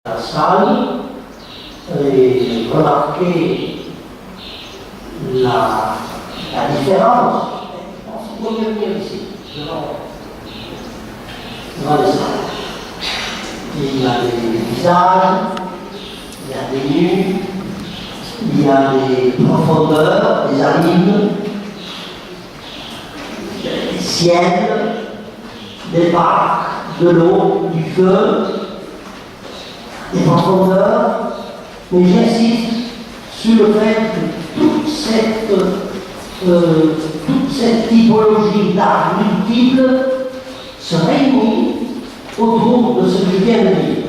La salle et remarquer la différence. Vous pouvez venir ici, devant les salles. Il y a des visages, il y a des nus, il y a des profondeurs, des abîmes, des ciels, des barques, de l'eau, du feu, des profondeurs, mais j'insiste sur le fait que toute cette typologie d'art multiple se réunit autour de ce que je viens de dire.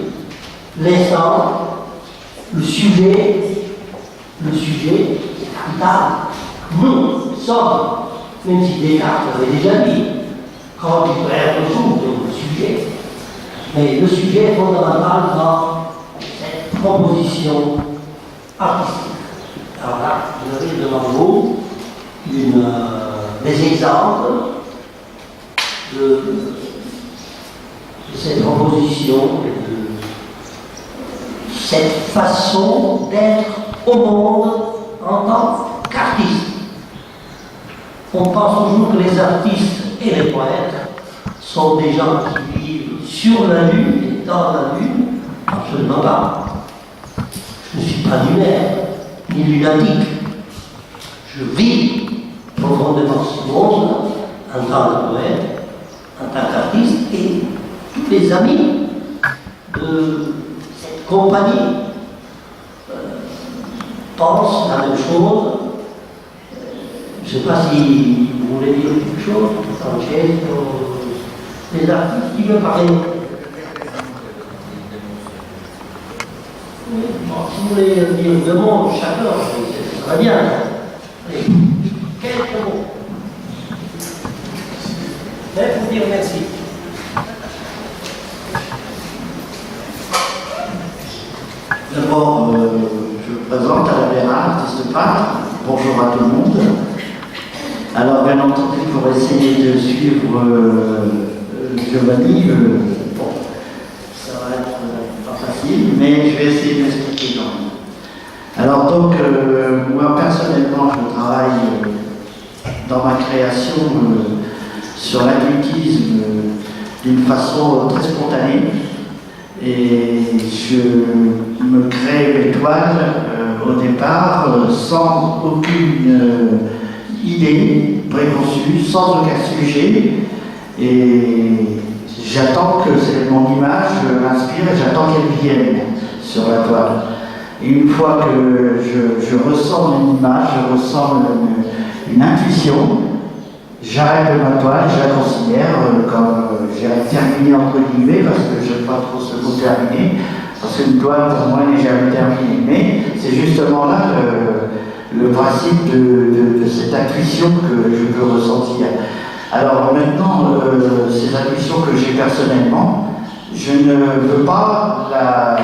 L'essence, le sujet, c'est capital. Nous sommes, même si Descartes l'avait déjà dit, quand il peut être autour de le sujet, mais le sujet est fondamental dans cette proposition artistique. Alors là, vous avez devant vous des exemples de cette proposition, de cette façon d'être au monde en tant qu'artiste. On pense toujours que les artistes et les poètes sont des gens qui vivent sur la Lune et dans la Lune. Absolument pas. Je ne suis pas lunaire, ni lunatique. Je vis profondément ce monde en tant que poète, en tant qu'artiste, et tous les amis de cette compagnie pensent la même chose. Je ne sais pas si vous voulez dire quelque chose, Sanchez, les artistes qui veulent parler. Bon, si vous voulez dire deux mots chacun, c'est très bien. Allez, quelques mots. Je vais vous dire merci. D'abord, je me présente à la Bérard, artiste peintre. Bonjour à tout le monde. Alors, bien entendu, pour essayer de suivre Giovanni, bon, ça va être pas facile, mais je vais essayer de m'expliquer quand même. Alors, donc, moi, personnellement, je travaille dans ma création sur l'agricultisme d'une façon très spontanée. Et je me crée mes toiles au départ sans aucune idée préconçue, sans aucun sujet. Et j'attends que mon image m'inspire et j'attends qu'elle vienne sur la toile. Et une fois que je ressens une image, je ressens une intuition, j'arrête ma toile, je la considère comme j'ai terminé entre guillemets, parce que je n'aime pas trop ce mot terminé, parce qu'une toile pour moi n'est jamais terminée. Mais c'est justement là le principe de cette intuition que je peux ressentir. Alors maintenant, ces intuitions que j'ai personnellement, je ne veux pas la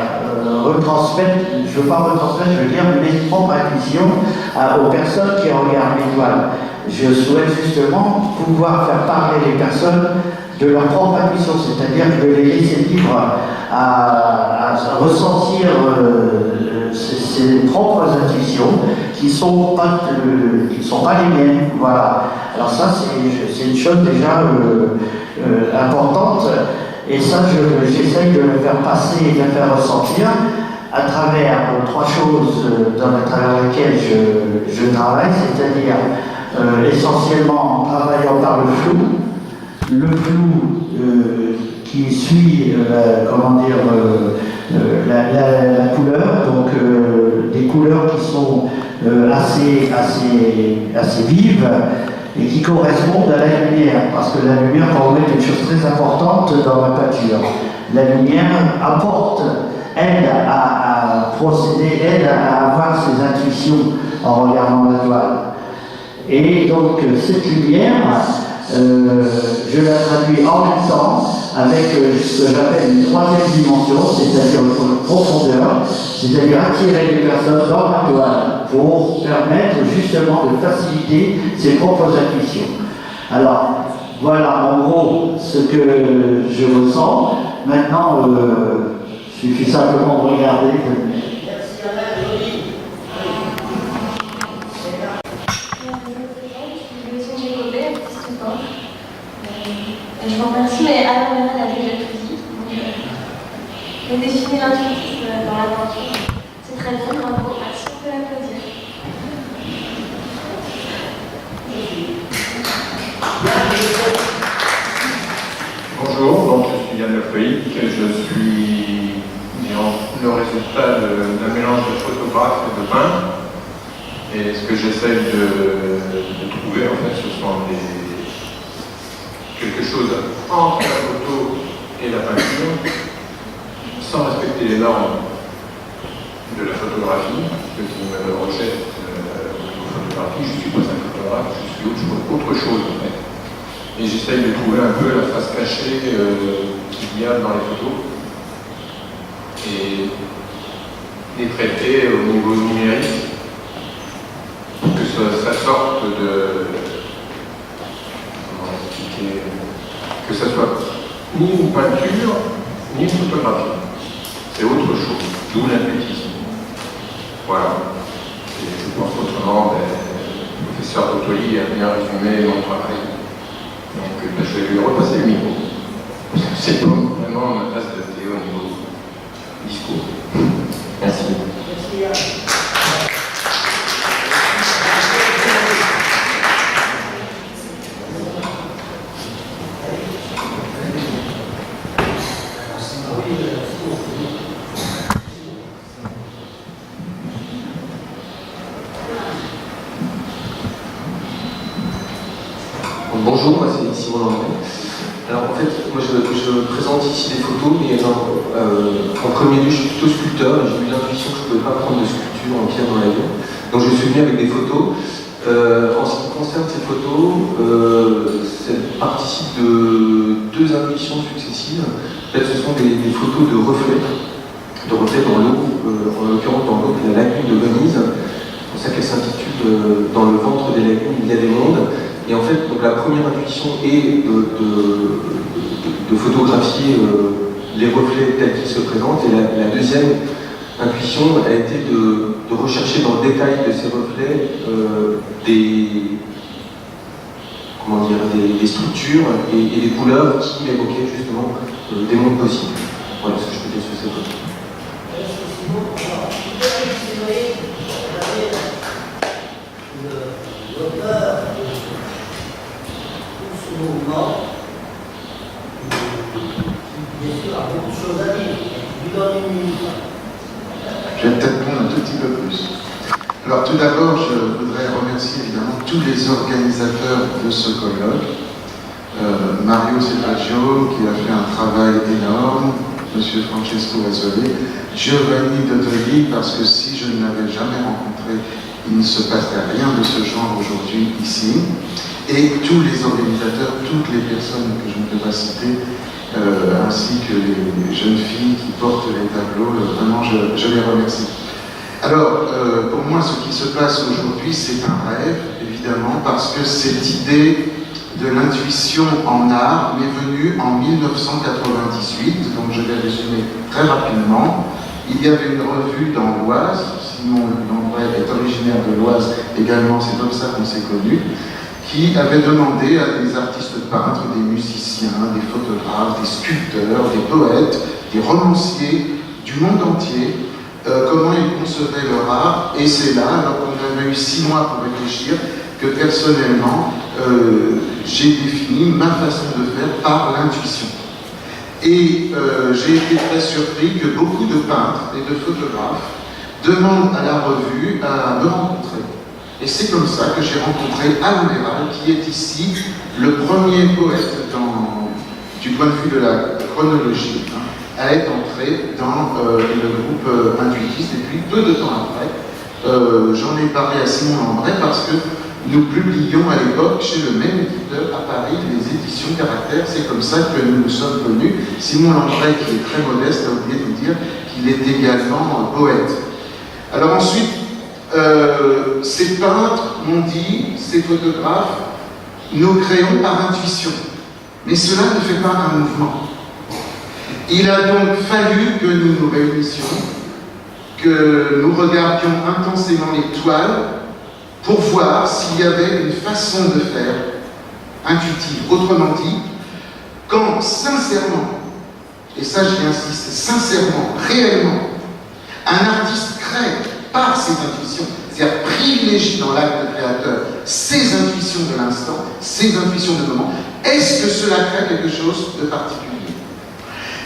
retransmettre, je veux dire, mes propres intuitions aux personnes qui regardent mes toiles. Je souhaite justement pouvoir faire parler les personnes de leur propre intuition, c'est-à-dire de les laisser libres à ressentir ses propres intuitions qui ne sont pas les miennes. Voilà. Alors ça, c'est une chose déjà importante, et ça, j'essaye de le faire passer et de le faire ressentir à travers trois choses à travers lesquelles je travaille, c'est-à-dire essentiellement en travaillant par le flou qui suit la couleur, donc des couleurs qui sont assez vives et qui correspondent à la lumière, parce que la lumière pour moi est une chose très importante dans ma peinture. La lumière aide à procéder, aide à avoir ses intuitions en regardant la toile. Et donc cette lumière, je la traduis en même temps avec ce que j'appelle une troisième dimension, c'est-à-dire une profondeur, c'est-à-dire attirer les personnes dans la toile pour permettre justement de faciliter ses propres intuitions. Alors, voilà en gros ce que je ressens. Maintenant, Il suffit simplement de regarder. Merci Alain, Jolie. Je vous remercie, mais Alain Bernal a déjà tout dit. Donc, définir l'intuitisme dans l'aventure, c'est très bien, bravo, merci, on peut l'applaudir. Bonjour, donc je suis Yann Lefeuille, je suis le résultat d'un mélange de photographe et de peintre. Et ce que j'essaie de trouver, en fait, ce sont quelque chose entre la photo et la peinture, sans respecter les normes de la photographie, ce qui me rejette au niveau photographie. Je ne suis pas un photographe, je suis autre chose, en fait. Et j'essaye de trouver un peu la face cachée qu'il y a dans les photos et les traiter au niveau numérique pour que ça sorte de... Comment expliquer? Que ça soit ni une peinture, ni une photographie. C'est autre chose, d'où l'intuitisme. Voilà. Et je pense qu'autrement, le professeur Bottoli a bien résumé mon travail. Donc je vais lui repasser le micro. C'est pas vraiment ma tasse de thé au niveau discours. Merci. Merci. Bonjour, moi c'est Simon Landry. Alors en fait, moi je présente ici des photos, mais en premier lieu je suis plutôt sculpteur et j'ai eu l'intuition que je ne pouvais pas prendre de sculpture en pierre dans la vie. Donc je suis venu avec des photos. En ce qui concerne ces photos, ça participe de deux intuitions successives. En fait, ce sont des photos de reflets dans l'eau, en l'occurrence dans l'eau de la lagune de Venise. C'est pour ça qu'elle s'intitule Dans le ventre des lagunes, il y a des mondes. Et en fait, donc la première intuition est de photographier les reflets tels qu'ils se présentent, et la deuxième intuition a été de rechercher dans le détail de ces reflets des structures et des couleurs qui m'évoquaient justement des mondes possibles. Voilà ce que je peux dire sur ces photos. L'auteur ce mouvement, bien sûr, a beaucoup de choses à dire. Je lui donne une minute. Je vais peut-être prendre un tout petit peu plus. Alors tout d'abord, je voudrais remercier évidemment tous les organisateurs de ce colloque. Mario Cepagio, qui a fait un travail énorme, Monsieur Francesco Vasoli, Giovanni Dottoli, parce que si je ne l'avais jamais rencontré, il ne se passerait rien de ce genre aujourd'hui ici, et tous les organisateurs, toutes les personnes que je ne peux pas citer, ainsi que les jeunes filles qui portent les tableaux, vraiment je les remercie. Alors, pour moi, ce qui se passe aujourd'hui, c'est un rêve, évidemment, parce que cette idée de l'intuition en art m'est venue en 1998, donc je vais résumer très rapidement. Il y avait une revue dans l'Oise, Simon Landry est originaire de l'Oise également, c'est comme ça qu'on s'est connus, qui avait demandé à des artistes peintres, des musiciens, des photographes, des sculpteurs, des poètes, des romanciers du monde entier, comment ils concevaient leur art, et c'est là, alors qu'on avait eu 6 mois pour réfléchir, que personnellement, j'ai défini ma façon de faire par l'intuition. Et j'ai été très surpris que beaucoup de peintres et de photographes demandent à la revue à me rencontrer. Et c'est comme ça que j'ai rencontré Alain Bernal, qui est ici le premier poète du point de vue de la chronologie, à être entré dans le groupe intuitiste. Et puis peu de temps après, j'en ai parlé à Simon Landry parce que nous publions à l'époque chez le même éditeur à Paris les éditions Caractère. C'est comme ça que nous nous sommes connus. Simon Landry, qui est très modeste, a oublié de vous dire qu'il est également poète. Alors ensuite, ces peintres m'ont dit, ces photographes, nous créons par intuition. Mais cela ne fait pas un mouvement. Il a donc fallu que nous nous réunissions, que nous regardions intensément les toiles pour voir s'il y avait une façon de faire intuitive. Autrement dit, quand sincèrement, et ça j'y insiste, sincèrement, réellement, un artiste crée par ses intuitions, c'est-à-dire privilégie dans l'acte créateur ses intuitions de l'instant, ses intuitions de moment, est-ce que cela crée quelque chose de particulier?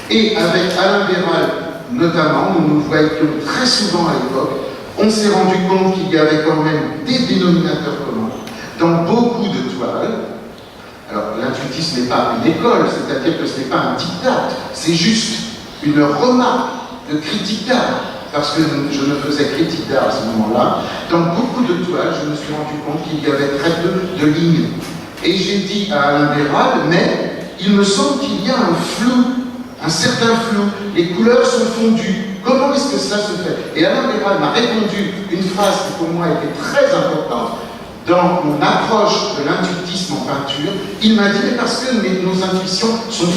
Et avec Alain Béral, notamment, nous nous voyions très souvent à l'époque, on s'est rendu compte qu'il y avait quand même des dénominateurs communs dans beaucoup de toiles. Alors, l'intuitisme n'est pas une école, c'est-à-dire que ce n'est pas un diktat, c'est juste une remarque de critique d'art, parce que je ne faisais critique d'art à ce moment-là. Dans beaucoup de toiles, je me suis rendu compte qu'il y avait très peu de lignes. Et j'ai dit à Alain Béral, mais il me semble qu'il y a un flou, un certain flou, les couleurs sont fondues, comment est-ce que ça se fait? Et Alain Béral m'a répondu une phrase qui pour moi était très importante dans mon approche de l'intuitisme en peinture. Il m'a dit, mais parce que nos intuitions sont